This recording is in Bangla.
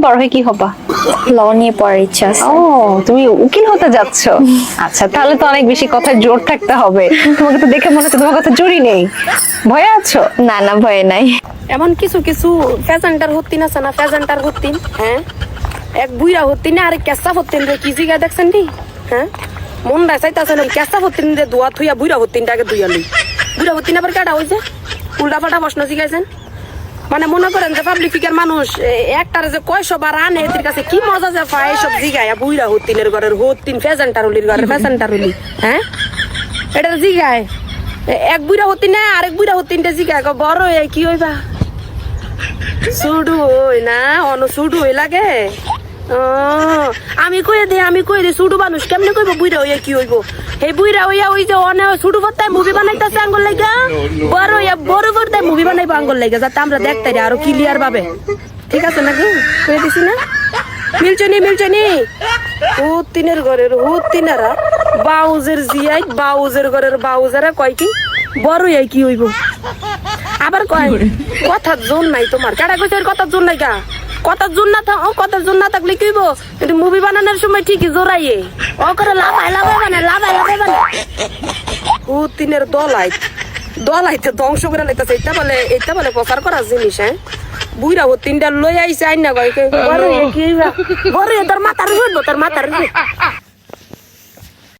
বড় হয়ে কি হবা? ল নিয়ে পড়ার ইচ্ছা আছে। ও, তুমি উকিল হতে যাচ্ছ? আচ্ছা, তাহলে তো অনেক বেশি কথার জোর থাকতে হবে। তোমাকে তো দেখে মনে হচ্ছে তোমার কথা জোরই নেই। ভয়ে আছো? না না, ভয় নাই। এমন কিছু কিছু ফ্যাশনটার হতিন আছে না, ফ্যাশনটার হতিন, হ্যাঁ এক বুইরা হতিন আর কেসা হতিন রে কি জিগা দেখছেন নি? হ্যাঁ মন চাইতাছে না কেসা হতিন রে দোয়া থুইয়া বুইরা হতিনটাকে ধুইয়া লই। বুইরা হতিন আবার কাটা হইছে উল্টা পাল্টা প্রশ্ন জিগাইছেন। মানে মনে করেন যে পাবলিক ফিগার মানুষ একটার যে কয়শো বার আনে এদের কাছে কি মজা যে পায় সব জিগায় বুইরা হতিনের ঘরের হতিন ফ্যাশনটার হলির ঘরের ফ্যাশনটার হলি। হ্যাঁ এটা জিগায় এক বুইরা হতিন না আরেক বুইরা হতিনটা জিগায় বড় কি হইবা সুডু ওই না অন সুডু ওই লাগে। আমি কই দি সুডু মানুষ কেমনে কইব বুইরা হইয়া কি হইব? এই বুইরা হইয়া ওই যে অনে সুডু পত্তায় মুভি বানাইতাছে আঙ্গুল লাগা, বড় হইয়া বড় পর্দায় মুভি বানাইবো আঙ্গুল লাগা, যাতে আমরা দেখতে যাই আরো ক্লিয়ার ভাবে। ঠিক আছে নাকি কই দিছি না? মিলছনি হুত তিনের ঘরের হুত তিনারা বাউজের জিয়াই বাউজের ঘরের বাউজারা কয় কি বড় হইয়া কি হইব? আবার কয় কথার জোন নাই তোমার। কেডা কইছে কথার জোন নাই গা? কথার জোন না কথার জোন না থাকলে কি হইব? কিন্তু মুভি বানানোর সময় ঠিকই জোরাইয়ে ও করে লাভাই বানায় তিনের দলাইতে ধ্বংস করে লাইতেছে। এটা বলে প্রচার করার জিনিস। হ্যাঁ বুইরা ও তিনটা লই আইছে আইন না কয় বড় কি বড় তোর মাথার হইব তোর মাথার